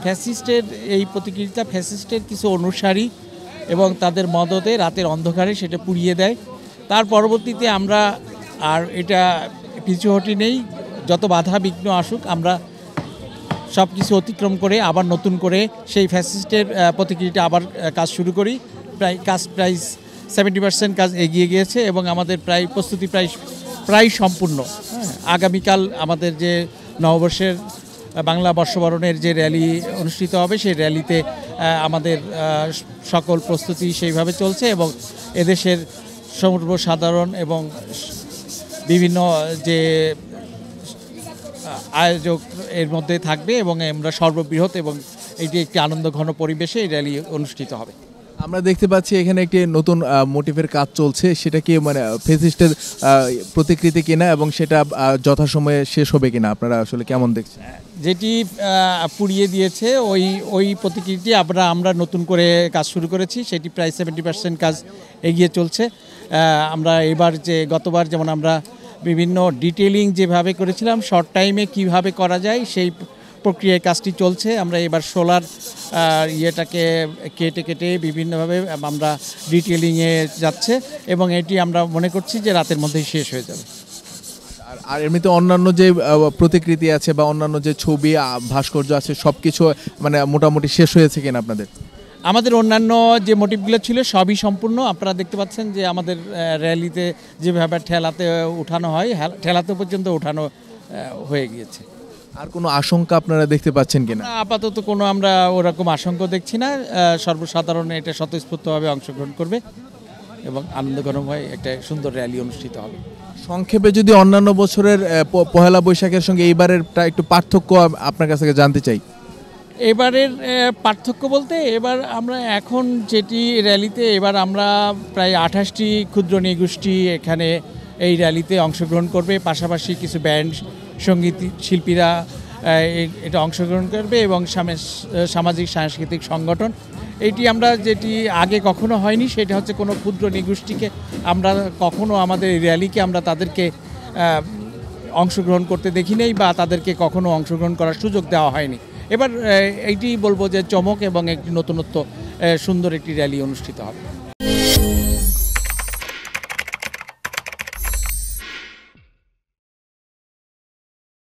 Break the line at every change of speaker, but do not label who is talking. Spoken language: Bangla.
ফ্যাসিস্টের এই প্রতিক্রিয়া ফ্যাসিস্টের কিছু অনুসারী এবং তাদের মদতে রাতের অন্ধকারে সেটা পুড়িয়ে দেয়। তার পরবর্তীতে আমরা আর এটা পিছু হটি নেই, যত বাধা বিঘ্ন আসুক আমরা সব কিছু অতিক্রম করে আবার নতুন করে সেই ফ্যাসিস্টের প্রতিক্রিয়াটা আবার কাজ শুরু করি। প্রায় 70% কাজ এগিয়ে গিয়েছে এবং আমাদের প্রস্তুতি প্রায় সম্পূর্ণ। আগামীকাল আমাদের যে নববর্ষের বাংলা বর্ষবরণের যে র্যালি অনুষ্ঠিত হবে সেই র্যালিতে আমাদের সকল প্রস্তুতি সেইভাবে চলছে এবং এদেশের সর্বসাধারণ এবং বিভিন্ন যে আয়োজক এর মধ্যে থাকবে এবং আমরা সর্ববৃহৎ এবং এটি একটি আনন্দঘন পরিবেশে এই র্যালি অনুষ্ঠিত হবে।
আমরা দেখতে পাচ্ছি এখানে একটি নতুন মোটিভের কাজ চলছে, সেটা কি মানে ফ্যাসিস্টের প্রতিকৃতি কিনা এবং সেটা যথাসময়ে শেষ হবে কিনা আপনারা আসলে কেমন দেখছেন?
যেটি পুড়িয়ে দিয়েছে ওই প্রতিকৃতি আমরা নতুন করে কাজ শুরু করেছি, সেটি প্রায় 70% কাজ এগিয়ে চলছে। আমরা গতবার যেমন আমরা বিভিন্ন ডিটেলিং যেভাবে করেছিলাম শর্ট টাইমে কিভাবে করা যায় সেই প্রক্রিয়ায় কাজটি চলছে। আমরা এবার সোলার ইয়েটাকে কেটে বিভিন্নভাবে আমরা ডিটেলিংয়ে যাচ্ছে এবং এটি আমরা মনে করছি যে রাতের মধ্যেই শেষ হয়ে যাবে।
আর এমনিতে অন্যান্য যে প্রতিকৃতি আছে বা অন্যান্য যে ছবি ভাস্কর্য আছে সব কিছু মানে মোটামুটি শেষ হয়েছে কিনা আপনাদের?
আমাদের অন্যান্য যে মোটিভগুলো ছিল সবই সম্পূর্ণ। আপনারা দেখতে পাচ্ছেন যে আমাদের র্যালিতে যেভাবে ঠেলাতে উঠানো হয় ঠেলাতে পর্যন্ত উঠানো হয়ে গিয়েছে।
আর কোনো আশঙ্কা আপনারা দেখতে পাচ্ছেন কিনা?
আপাতত কোনো আমরা ওরকম আশঙ্কা দেখছি না। সর্বসাধারণ এটা স্বতঃস্ফূর্তভাবে অংশগ্রহণ করবে এবং আনন্দঘনভাবে একটা সুন্দর র্যালি অনুষ্ঠিত হবে।
সংক্ষেপে যদি অন্যান্য বছরের পহেলা বৈশাখের সঙ্গে এইবারেরটা একটু পার্থক্য আপনার কাছ থেকে জানতে চাই।
এবারের পার্থক্য বলতে এবার আমরা এখন যেটি র্যালিতে এবার আমরা প্রায় 28টি ক্ষুদ্র নৃগোষ্ঠী এখানে এই র্যালিতে অংশগ্রহণ করবে, পাশাপাশি কিছু ব্যান্ড সঙ্গীত শিল্পীরা এটা অংশগ্রহণ করবে এবং সামাজিক সাংস্কৃতিক সংগঠন। এইটি আমরা যেটি আগে কখনো হয়নি সেটা হচ্ছে কোনো ক্ষুদ্র নৃগোষ্ঠীকে আমরা কখনো আমাদের র্যালিকে আমরা তাদেরকে অংশগ্রহণ করতে দেখি নেই বা তাদেরকে কখনো অংশগ্রহণ করার সুযোগ দেওয়া হয়নি। এবার এইটি বলবো যে চমক এবং একটি নতুনত্ব সুন্দর একটি র্যালি অনুষ্ঠিত হবে।